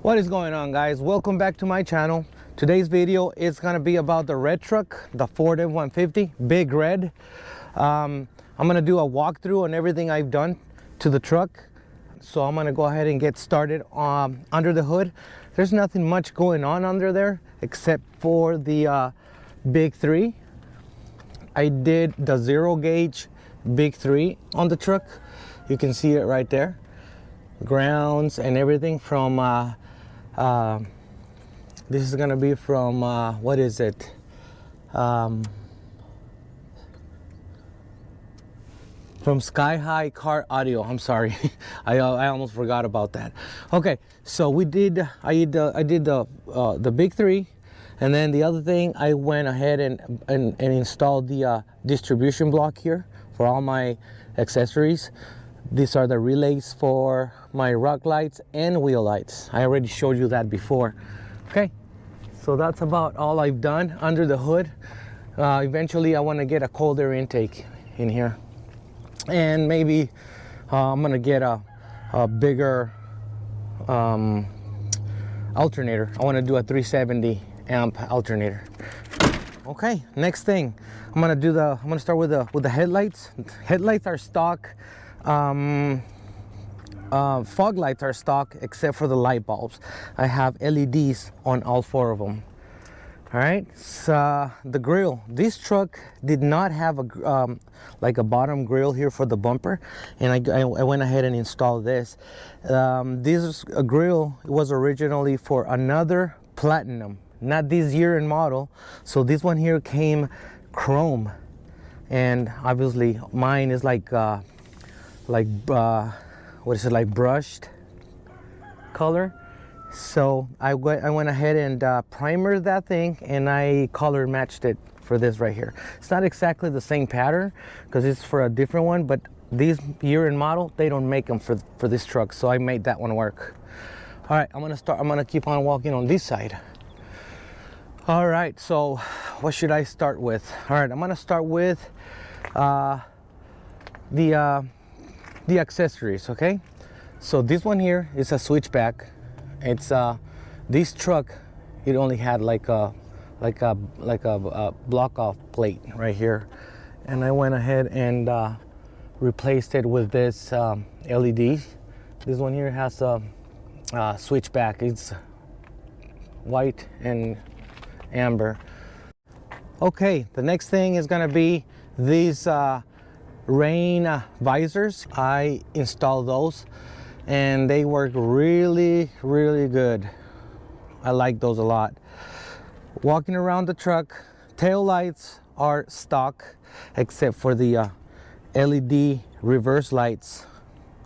What is going on, guys? Welcome back to my channel. Today's video is going to be about the red truck, the Ford F-150 big red. I'm going to do a walkthrough on everything I've done to the truck, so I'm going to go ahead and get started under the hood. There's nothing much going on under there except for the big three. I did the 0 gauge big three on the truck. You can see it right there, grounds and everything from this is gonna be from what is it, from Sky High Car Audio. I'm sorry. I almost forgot about that. Okay, so I did the big three, and then the other thing, I went ahead and installed the distribution block here for all my accessories. These are the relays for my rock lights and wheel lights. I already showed you that before. Okay, so that's about all I've done under the hood. Eventually I want to get a cold air intake in here, and maybe I'm gonna get a bigger alternator. I want to do a 370 amp alternator. Okay, next thing, I'm gonna start with the headlights. Headlights are stock. Fog lights are stock except for the light bulbs. I have LEDs on all 4 of them. All right, so the grill, this truck did not have a like a bottom grill here for the bumper, and I went ahead and installed this. This grill was originally for another Platinum, not this year in model. So this one here came chrome, and obviously mine is like what is it, like brushed color. So I went ahead and primered that thing, and I color matched it for this right here. It's not exactly the same pattern because it's for a different one, but these year in model, they don't make them for this truck, so I made that one work. All right, I'm gonna keep on walking on this side. All right, so what should I start with? All right, I'm gonna start with the accessories. Okay, so this one here is a switchback. It's this truck, it only had like a block off plate right here, and I went ahead and replaced it with this LED. This one here has a switchback. It's white and amber. Okay, the next thing is gonna be these rain visors. I installed those, and they work really good. I like those a lot. Walking around the truck, tail lights are stock except for the LED reverse lights,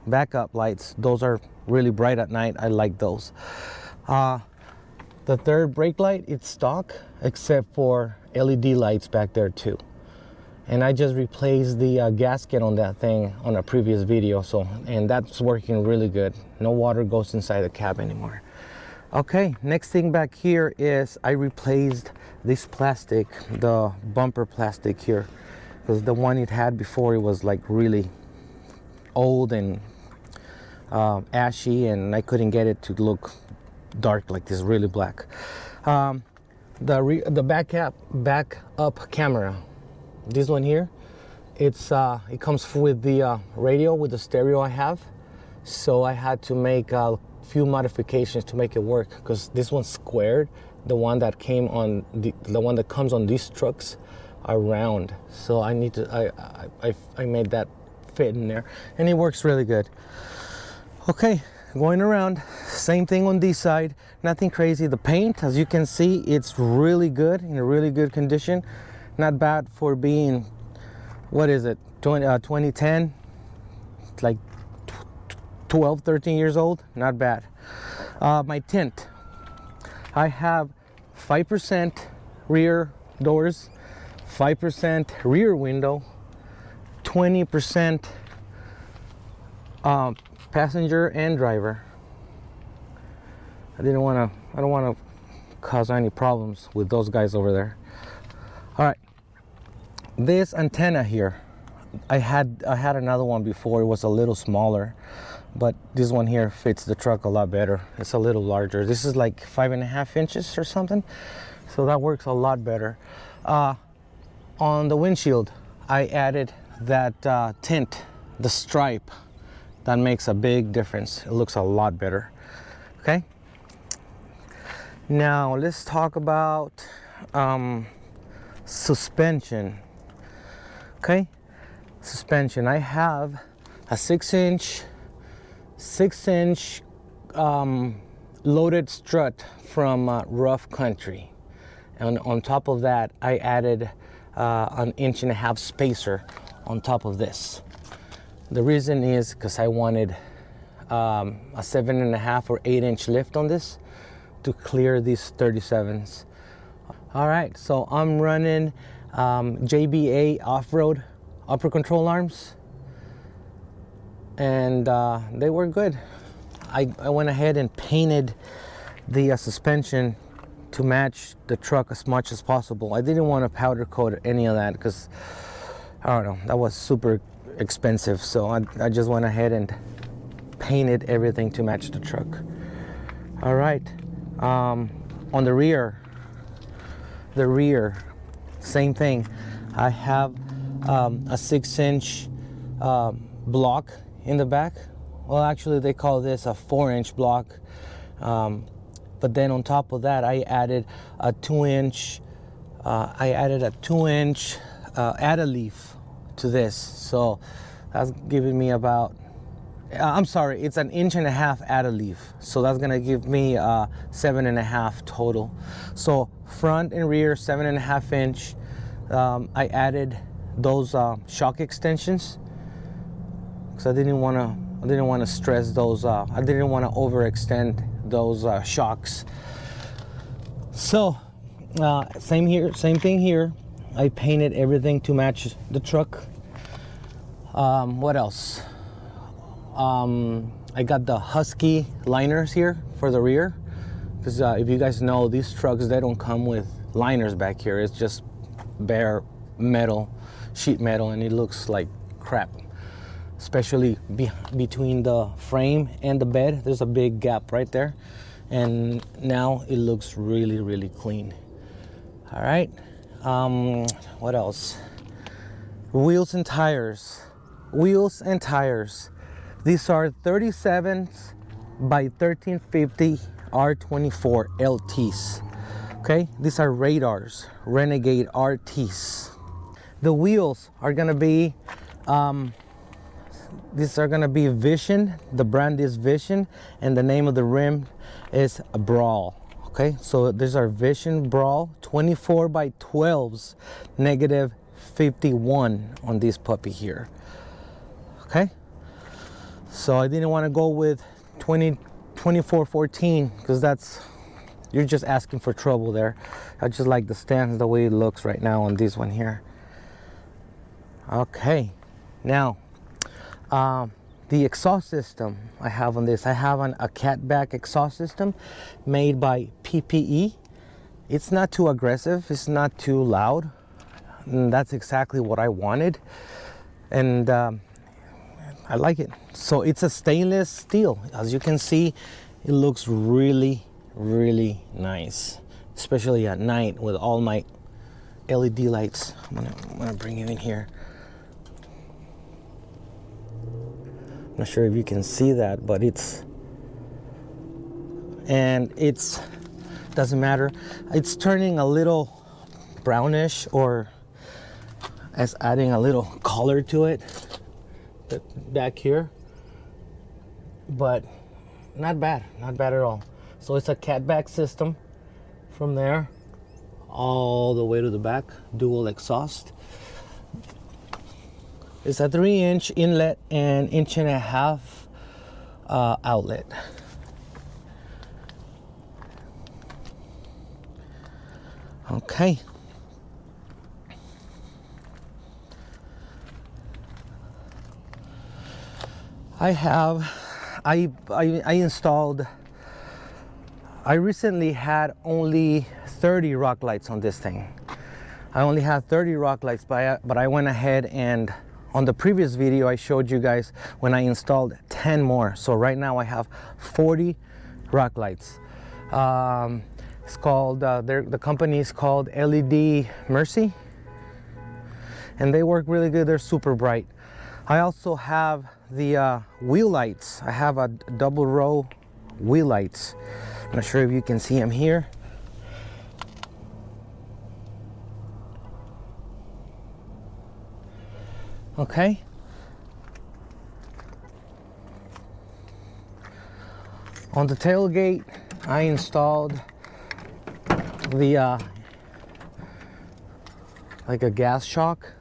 backup lights. Those are really bright at night. I like those. The third brake light, it's stock except for LED lights back there too. And I just replaced the gasket on that thing on a previous video, and that's working really good. No water goes inside the cab anymore. Okay, next thing back here is I replaced this plastic, the bumper plastic here, because the one it had before, it was like really old and ashy, and I couldn't get it to look dark like this, really black. The backup camera, this one here, it comes with the radio, with the stereo I have, so I had to make a few modifications to make it work, because this one's squared. The one that came on the one that comes on these trucks are round, so I need to I made that fit in there, and it works really good. Okay, going around, same thing on this side, nothing crazy. The paint, as you can see, it's really good, in a really good condition. Not bad for being, what is it, 2010, like 12, 13 years old. Not bad. My tint, I have 5% rear doors, 5% rear window, 20% passenger and driver. I don't want to cause any problems with those guys over there. All right, this antenna here, I had another one before. It was a little smaller, but this one here fits the truck a lot better. It's a little larger. This is like 5.5 inches or something, so that works a lot better. On the windshield, I added that tint, the stripe. That makes a big difference. It looks a lot better. Okay. Now let's talk about suspension. Okay, suspension. I have a 6-inch loaded strut from Rough Country, and on top of that I added an 1.5-inch spacer on top of this. The reason is because I wanted a 7.5 or 8-inch lift on this to clear these 37s. All right, so I'm running JBA off-road upper control arms, and they were good. I went ahead and painted the suspension to match the truck as much as possible. I didn't want to powder coat any of that because, I don't know, that was super expensive. So I just went ahead and painted everything to match the truck. All right, on the rear, same thing. I have a 6-inch block in the back. Well, actually they call this a 4-inch block, but then on top of that I added a 2-inch add-a leaf to this, so that's giving me about, I'm sorry, it's an 1.5 inch add-a leaf, so that's gonna give me 7.5 total. So front and rear 7.5 inch. I added those shock extensions because I didn't want to stress those. I didn't want to overextend those shocks. So same thing here. I painted everything to match the truck. What else? I got the Husky liners here for the rear, because if you guys know, these trucks, they don't come with liners back here. It's just bare metal, sheet metal, and it looks like crap, especially between the frame and the bed. There's a big gap right there, and now it looks really, really clean. All right, what else? Wheels and tires. These are 37s by 1350 R24 LTs. Okay, these are Radars, Renegade RTs. The wheels are gonna be, these are gonna be Vision. The brand is Vision, and the name of the rim is Brawl. Okay, so these are Vision Brawl 24 by 12s, negative 51 on this puppy here. Okay, so I didn't want to go with 2414 because that's, you're just asking for trouble there. I just like the stance the way it looks right now on this one here. Okay, now the exhaust system I have on this, I have a catback exhaust system made by PPE. It's not too aggressive, it's not too loud, and that's exactly what I wanted, and I like it. So it's a stainless steel. As you can see, it looks really, really nice, especially at night with all my LED lights. I'm gonna bring you in here. I'm not sure if you can see that, but doesn't matter. It's turning a little brownish, or it's adding a little color to it back here, but not bad at all. So it's a catback system from there all the way to the back, dual exhaust. It's a 3-inch inlet and 1.5 inch outlet. Okay. I recently had only 30 rock lights on this thing. I only had 30 rock lights, but I went ahead and on the previous video I showed you guys when I installed 10 more. So right now I have 40 rock lights. It's called, the company is called LED Mercy, and they work really good. They're super bright. I also have the wheel lights. I have a double row wheel lights. I'm not sure if you can see them here. Okay. On the tailgate, I installed the like a gas shock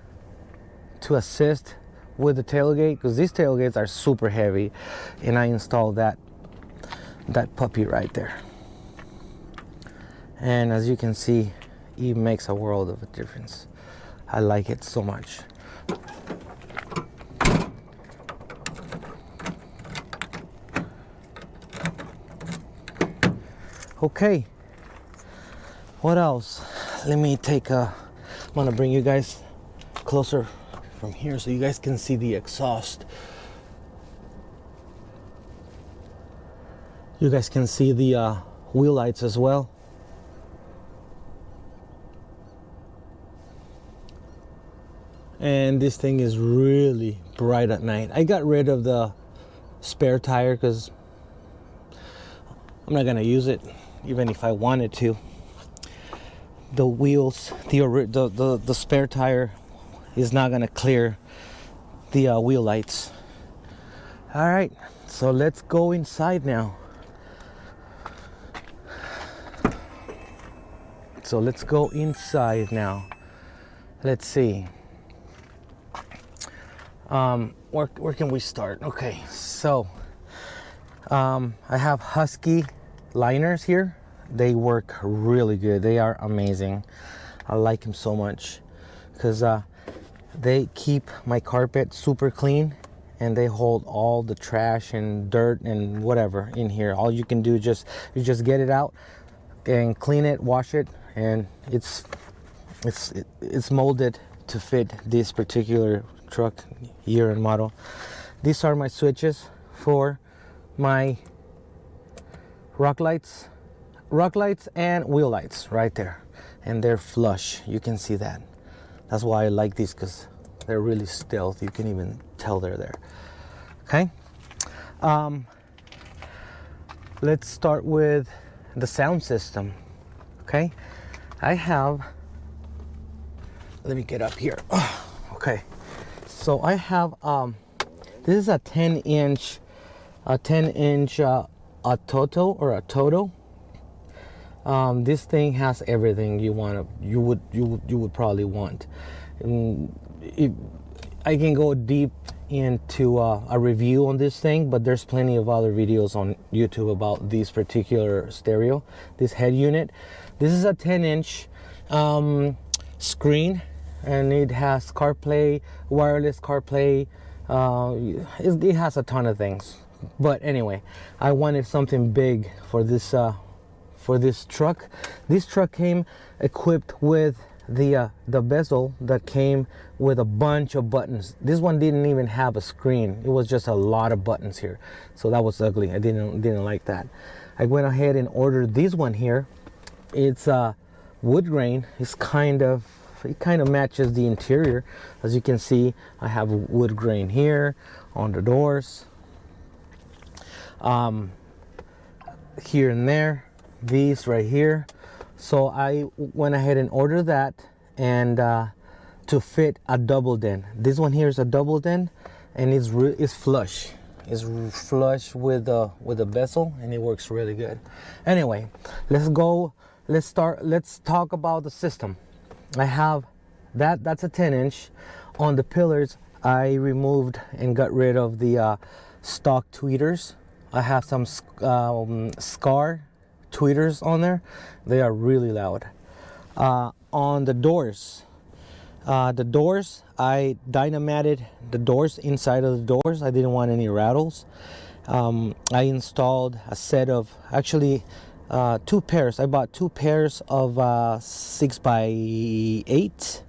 to assist with the tailgate, because these tailgates are super heavy, and I installed that puppy right there. And as you can see, it makes a world of a difference. I like it so much. Okay, what else? Let me take a, I'm gonna bring you guys closer from here so you guys can see the exhaust. You guys can see the wheel lights as well. And this thing is really bright at night. I got rid of the spare tire because I'm not gonna use it even if I wanted to. The wheels, the spare tire is not gonna clear the wheel lights. All right, so let's go inside now. So let's go inside now. Let's see. Where can we start? Okay, so I have Husky liners here. They work really good. They are amazing. I like them so much because they keep my carpet super clean, and they hold all the trash and dirt and whatever in here. All you can do is you just get it out and clean it, wash it, and it's molded to fit this particular truck, year and model. These are my switches for my rock lights and wheel lights right there, and they're flush. You can see that. That's why I like these, because they're really stealth. You can even tell they're there. Okay, let's start with the sound system. Okay, I have, let me get up here. Okay, so I have this is a 10-inch a Toto. This thing has everything you would probably want. I can go deep into a review on this thing, but there's plenty of other videos on YouTube about this particular stereo, this head unit. This is a 10-inch screen, and it has CarPlay, wireless CarPlay. It has a ton of things. But anyway, I wanted something big for this truck. This truck came equipped with the bezel that came with a bunch of buttons. This one didn't even have a screen. It was just a lot of buttons here, so that was ugly. I didn't like that. I went ahead and ordered this one here. It's wood grain. It kind of matches the interior. As you can see, I have wood grain here on the doors, here and there, these right here. So I went ahead and ordered that, and to fit a double den. This one here is a double den, and it's flush. It's flush with the bezel, and it works really good. Anyway, let's talk about the system. I have that's a 10-inch. On the pillars, I removed and got rid of the stock tweeters. I have some Scar tweeters on there. They are really loud. On the doors, I dynamited the doors inside of the doors. I didn't want any rattles. I installed a set of, actually, 2 pairs. I bought 2 pairs of 6x8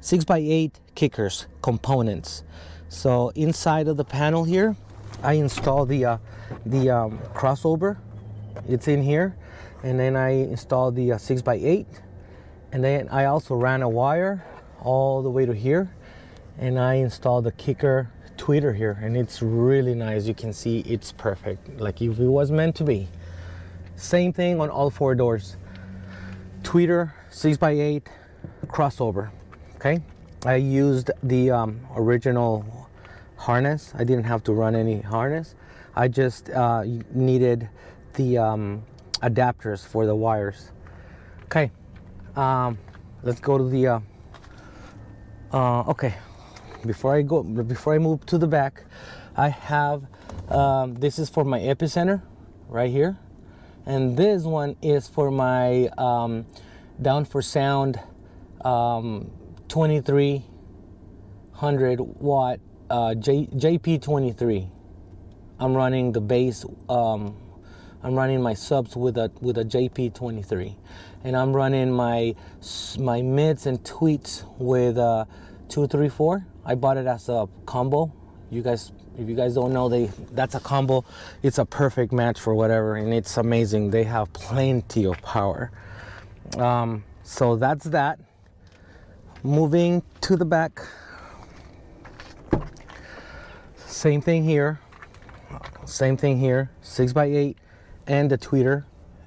6x8 kickers components. So inside of the panel here, I installed the crossover. It's in here, and then I installed the 6x8, and then I also ran a wire all the way to here, and I installed the kicker tweeter here, and it's really nice. You can see it's perfect, like if it was meant to be. Same thing on all 4 doors. Tweeter, 6x8, crossover. Okay, I used the original harness. I didn't have to run any harness. I just needed the adapters for the wires. Okay, let's go to the okay, before I move to the back, I have this is for my epicenter right here, and this one is for my down for sound 2300 watt JP23. I'm running the bass. I'm running my subs with a JP23, and I'm running my mids and tweets with 234. I bought it as a combo. If you guys don't know, that's a combo. It's a perfect match for whatever, and it's amazing. They have plenty of power. So that's that. Moving to the back, same thing here, 6x8 and the tweeter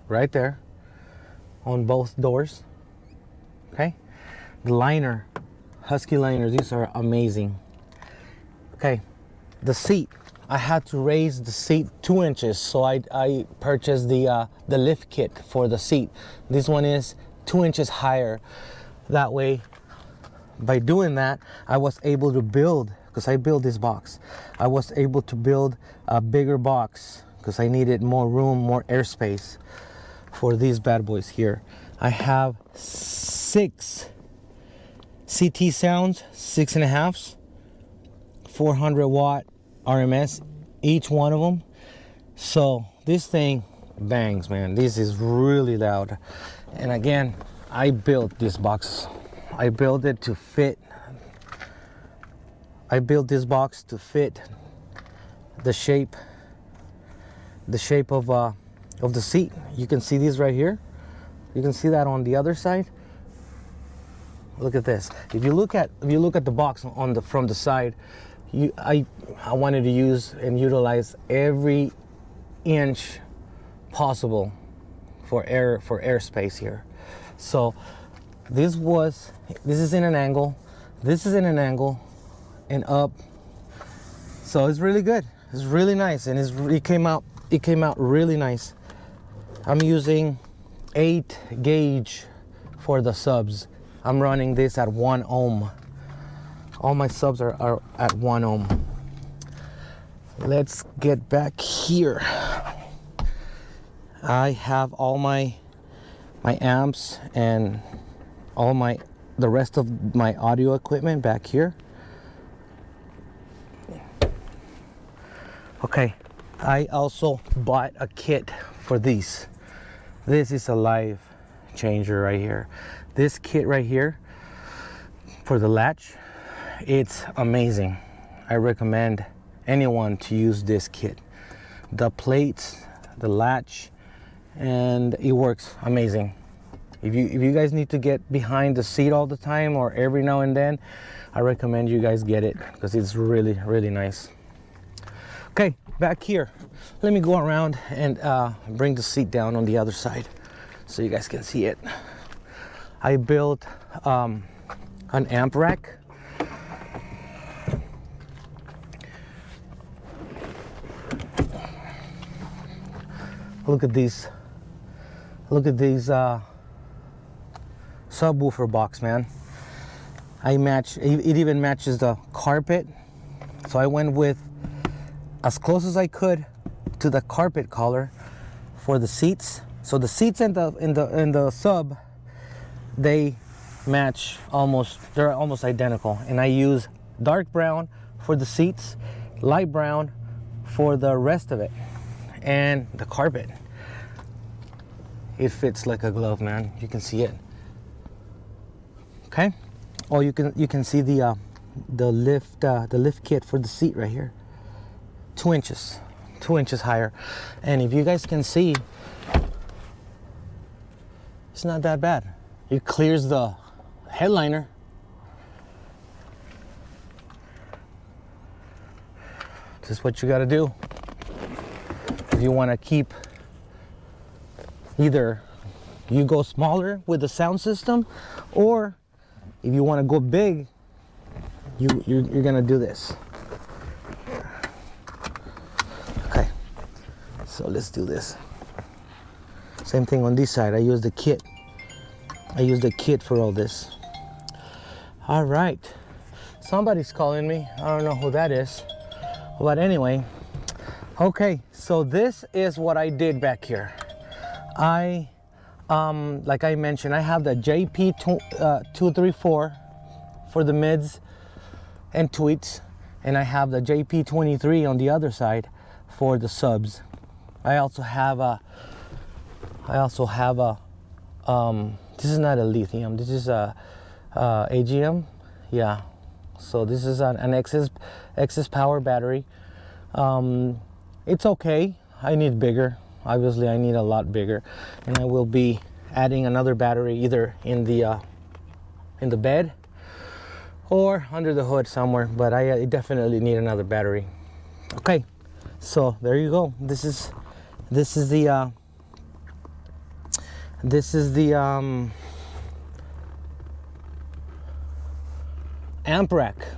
right there on both doors. Okay, the liner, Husky liners, these are amazing. Okay, the seat, I had to raise the seat 2 inches, so I purchased the lift kit for the seat. This one is 2 inches higher. That way, by doing that, I was able to build, because I built this box, I was able to build a bigger box because I needed more room, more airspace for these bad boys here. I have 6 CT sounds, 6.5s, 400 watt RMS, each one of them. So this thing bangs, man. This is really loud. And again, I built this box. I built it to fit. I built this box to fit the shape of the seat. You can see these right here. You can see that on the other side. Look at this. If you look at the box from the side, I wanted to use and utilize every inch possible for airspace here. So this is in an angle, this is in an angle, and up. So it's really good. It's really nice, and it came out really nice. I'm using 8 gauge for the subs. I'm running this at 1 ohm. All my subs are at 1 ohm. Let's get back here. I have all my amps and all the rest of my audio equipment back here. Okay, I also bought a kit for these. This is a life changer right here. This kit right here for the latch, it's amazing. I recommend anyone to use this kit. The plates, the latch, and it works amazing. If you guys need to get behind the seat all the time or every now and then, I recommend you guys get it because it's really, really nice. Okay, back here, let me go around and bring the seat down on the other side so you guys can see it. I built an amp rack. Look at these subwoofer box, man. It even matches the carpet. So I went with as close as I could to the carpet color for the seats. So the seats in the sub, they match almost, they're almost identical. And I use dark brown for the seats, light brown for the rest of it. And the carpet, it fits like a glove, man. You can see it. Okay, Oh, you can see the lift kit for the seat right here. 2 inches higher. And if you guys can see, it's not that bad. It clears the headliner. This is what you got to do if you want to keep, either you go smaller with the sound system, or if you want to go big, you're gonna do this. Okay, so let's do this. Same thing on this side. I use the kit for all this. All right, somebody's calling me. I don't know who that is, but anyway. Okay, so this is what I did back here. Like I mentioned, I have the JP 234 for the mids and tweets, and I have the JP 23 on the other side for the subs. I also have a this is not a lithium, this is a AGM. Yeah, so this is an excess power battery. It's okay. I need bigger. Obviously I need a lot bigger, and I will be adding another battery either in the bed or under the hood somewhere, but I definitely need another battery. Okay, so there you go. This is the amp rack.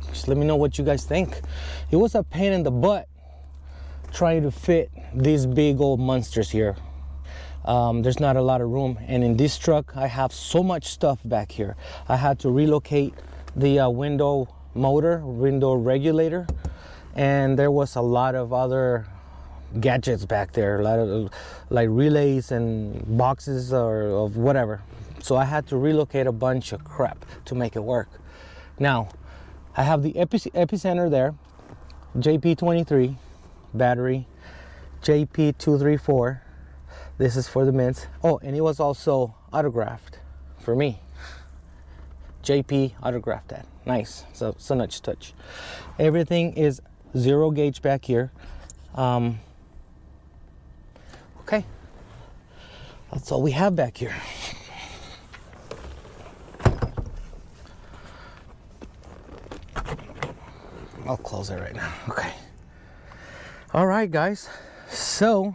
Just let me know what you guys think. It was a pain in the butt trying to fit these big old monsters here. There's not a lot of room, and in this truck I have so much stuff back here. I had to relocate the window regulator, and there was a lot of other gadgets back there, a lot of like relays and boxes or of whatever. So I had to relocate a bunch of crap to make it work. Now I have the epicenter there, JP23 battery, JP234. This is for the mids. Oh, and it was also autographed for me. JP autographed that. Nice. So nice touch. Everything is 0 gauge back here. Okay. That's all we have back here. I'll close it right now. Okay. All right, guys. So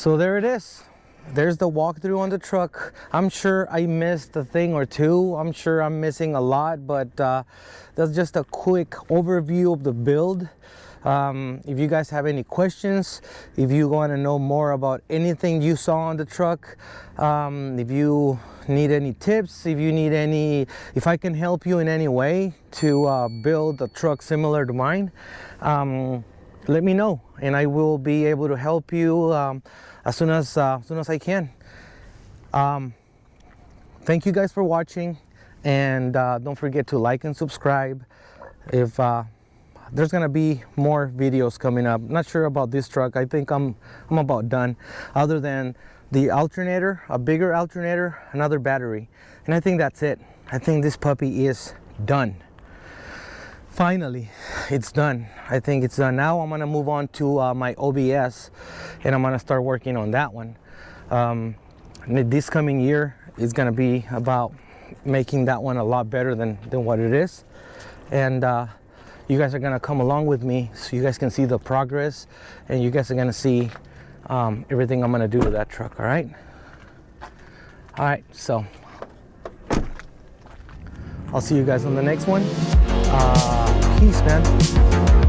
there it is. There's the walkthrough on the truck. I'm sure I missed a thing or two. I'm sure I'm missing a lot, but that's just a quick overview of the build. If you guys have any questions, if you want to know more about anything you saw on the truck, if you need any tips, if I can help you in any way to build a truck similar to mine, let me know, and I will be able to help you as soon as I can. Thank you guys for watching, and don't forget to like and subscribe. If there's gonna be more videos coming up. Not sure about this truck. I think I'm about done, other than the alternator, a bigger alternator, another battery, and I think that's it. I think this puppy is done. Finally, it's done. I think it's done. Now I'm gonna move on to my OBS, and I'm gonna start working on that one. This coming year is gonna be about making that one a lot better than what it is, and you guys are gonna come along with me so you guys can see the progress, and you guys are gonna see everything I'm gonna do to that truck. All right, so I'll see you guys on the next one. Peace, man.